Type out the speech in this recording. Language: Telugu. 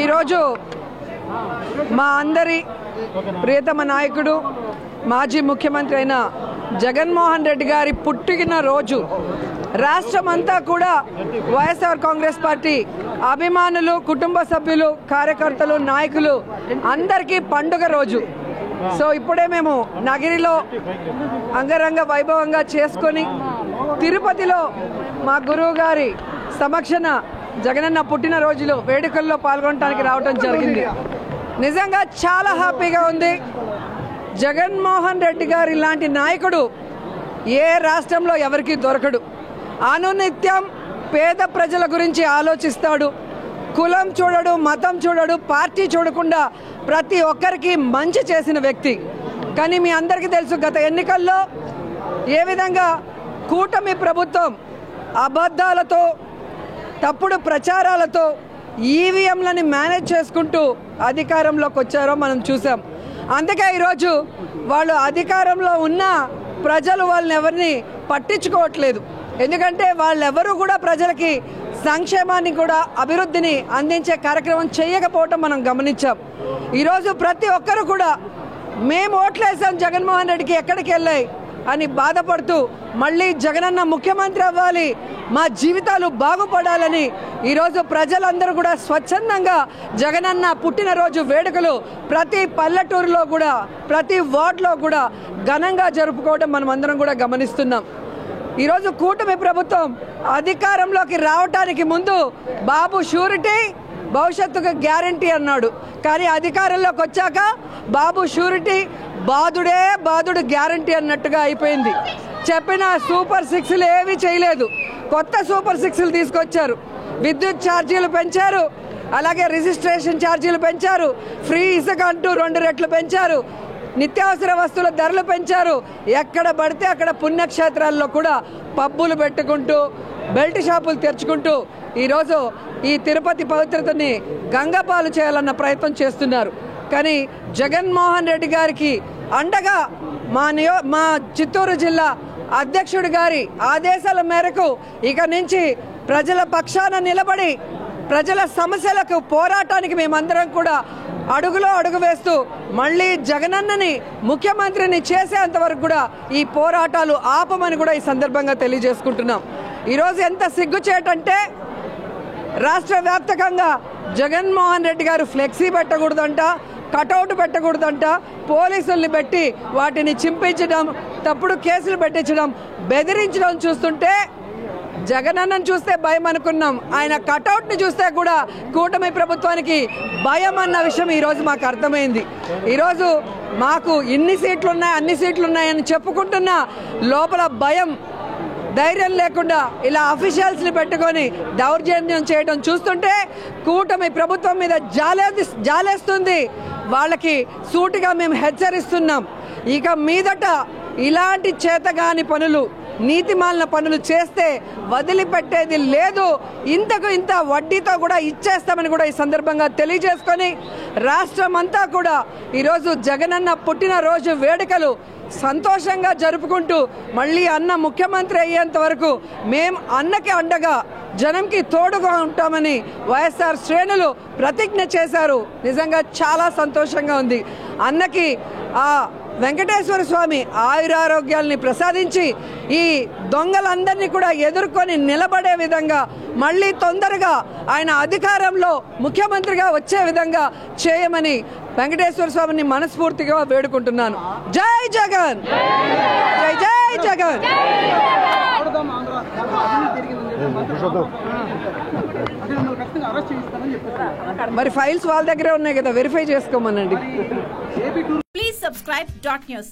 ఈరోజు మా అందరి ప్రియతమ నాయకుడు మాజీ ముఖ్యమంత్రి అయిన జగన్మోహన్ రెడ్డి గారి పుట్టిన రోజు రాష్ట్రమంతా కూడా వైఎస్ఆర్ కాంగ్రెస్ పార్టీ అభిమానులు, కుటుంబ సభ్యులు, కార్యకర్తలు, నాయకులు అందరికీ పండుగ రోజు. సో ఇప్పుడే మేము నగిరిలో అంగరంగ వైభవంగా చేసుకొని తిరుపతిలో మా గురువు గారి సమక్షన జగనన్న పుట్టినరోజులు వేడుకల్లో పాల్గొనడానికి రావడం జరిగింది. నిజంగా చాలా హ్యాపీగా ఉంది. జగన్మోహన్ రెడ్డి గారి లాంటి నాయకుడు ఏ రాష్ట్రంలో ఎవరికి దొరకడు. అనునిత్యం పేద ప్రజల గురించి ఆలోచిస్తాడు. కులం చూడడు, మతం చూడడు, పార్టీ చూడకుండా ప్రతి ఒక్కరికి మంచి చేసిన వ్యక్తి. కానీ మీ అందరికీ తెలుసు, గత ఎన్నికల్లో ఏ విధంగా కూటమి ప్రభుత్వం అబద్ధాలతో, తప్పుడు ప్రచారాలతో ఈవీఎంలని మేనేజ్ చేసుకుంటూ అధికారంలోకి వచ్చారో మనం చూసాం. అందుకే ఈరోజు వాళ్ళు అధికారంలో ఉన్న ప్రజలు వాళ్ళని ఎవరిని పట్టించుకోవట్లేదు. ఎందుకంటే వాళ్ళెవరూ కూడా ప్రజలకి సంక్షేమాన్ని కూడా అభివృద్ధిని అందించే కార్యక్రమం చేయకపోవటం మనం గమనించాం. ఈరోజు ప్రతి ఒక్కరు కూడా మేము ఓట్లేసాం జగన్మోహన్ రెడ్డికి, ఎక్కడికి వెళ్ళాయి అని బాధపడుతూ మళ్ళీ జగనన్న ముఖ్యమంత్రి అవ్వాలి, మా జీవితాలు బాగుపడాలని ఈరోజు ప్రజలందరూ కూడా స్వచ్ఛందంగా జగనన్న పుట్టినరోజు వేడుకలు ప్రతి పల్లెటూరులో కూడా, ప్రతి వార్డులో కూడా ఘనంగా జరుపుకోవడం మనం అందరం కూడా గమనిస్తున్నాం. ఈరోజు కూటమి ప్రభుత్వం అధికారంలోకి రావటానికి ముందు బాబు షూరిటీ, భవిష్యత్తుకు గ్యారంటీ అన్నాడు. కానీ అధికారంలోకి వచ్చాక బాబు షూరిటీ, బాధుడే బాధుడు గ్యారంటీ అన్నట్టుగా అయిపోయింది. చెప్పిన సూపర్ సిక్స్లు ఏవి చేయలేదు. కొత్త సూపర్ సిక్స్లు తీసుకొచ్చారు. విద్యుత్ ఛార్జీలు పెంచారు, అలాగే రిజిస్ట్రేషన్ ఛార్జీలు పెంచారు, ఫ్రీ ఇసుక అంటూ 2 రెట్లు పెంచారు, నిత్యావసర వస్తువుల ధరలు పెంచారు. ఎక్కడ పడితే అక్కడ పుణ్యక్షేత్రాల్లో కూడా పబ్బులు పెట్టుకుంటూ, బెల్ట్ షాపులు తెరుచుకుంటూ ఈరోజు ఈ తిరుపతి పవిత్రతని గంగపాలు చేయాలన్న ప్రయత్నం చేస్తున్నారు. కానీ జగన్మోహన్ రెడ్డి గారికి అండగా మా చిత్తూరు జిల్లా అధ్యక్షుడి గారి ఆదేశాల మేరకు ఇక నుంచి ప్రజల పక్షాన నిలబడి ప్రజల సమస్యలకు పోరాటానికి మేమందరం కూడా అడుగులో అడుగు వేస్తూ మళ్ళీ జగనన్నని ముఖ్యమంత్రిని చేసేంత వరకు కూడా ఈ పోరాటాలు ఆపమని కూడా ఈ సందర్భంగా తెలియజేసుకుంటున్నాం. ఈరోజు ఎంత సిగ్గుచేటంటే రాష్ట్ర వ్యాప్తంగా జగన్మోహన్ రెడ్డి గారు ఫ్లెక్సీ పెట్టకూడదంట, కటౌట్ పెట్టకూడదంట, పోలీసుల్ని పెట్టి వాటిని చింపించడం, తప్పుడు కేసులు పెట్టించడం, బెదిరించడం చూస్తుంటే జగనన్నను చూస్తే భయం అనుకున్నాం. ఆయన కటౌట్ని చూస్తే కూడా కూటమి ప్రభుత్వానికి భయం అన్న విషయం ఈరోజు మాకు అర్థమైంది. ఈరోజు మాకు ఇన్ని సీట్లు ఉన్నాయి, అన్ని సీట్లు ఉన్నాయని చెప్పుకుంటున్నా లోపల భయం, ధైర్యం లేకుండా ఇలా అఫీషియల్స్ని పెట్టుకొని దౌర్జన్యం చేయడం చూస్తుంటే కూటమి ప్రభుత్వం మీద జాలేస్తుంది. వాళ్ళకి సూటిగా మేము హెచ్చరిస్తున్నాం. ఇక మీదట ఇలాంటి చేతగాని పనులు, నీతిమాలిన పనులు చేస్తే వదిలిపెట్టేది లేదు. ఇంతకు ఇంత వడ్డీతో కూడా ఇచ్చేస్తామని కూడా ఈ సందర్భంగా తెలియజేసుకొని రాష్ట్రం అంతా కూడా ఈరోజు జగనన్న పుట్టినరోజు వేడుకలు సంతోషంగా జరుపుకుంటూ మళ్ళీ అన్న ముఖ్యమంత్రి అయ్యేంత వరకు మేము అన్నకి అండగా, జనంకి తోడుగా ఉంటామని వైఎస్ఆర్ శ్రేణులు ప్రతిజ్ఞ చేశారు. నిజంగా చాలా సంతోషంగా ఉంది. అన్నకి ఆ వెంకటేశ్వర స్వామి ఆయురారోగ్యాల్ని ప్రసాదించి ఈ దొంగలందరినీ కూడా ఎదుర్కొని నిలబడే విధంగా మళ్ళీ తొందరగా ఆయన అధికారంలో ముఖ్యమంత్రిగా వచ్చే విధంగా చేయమని వెంకటేశ్వర స్వామిని మనస్ఫూర్తిగా వేడుకుంటున్నాను. జై జగన్, జై జై జగన్. మరి ఫైల్స్ వాళ్ళ దగ్గరే ఉన్నాయి కదా, వెరిఫై చేసుకోమనండి. Please subscribe .news.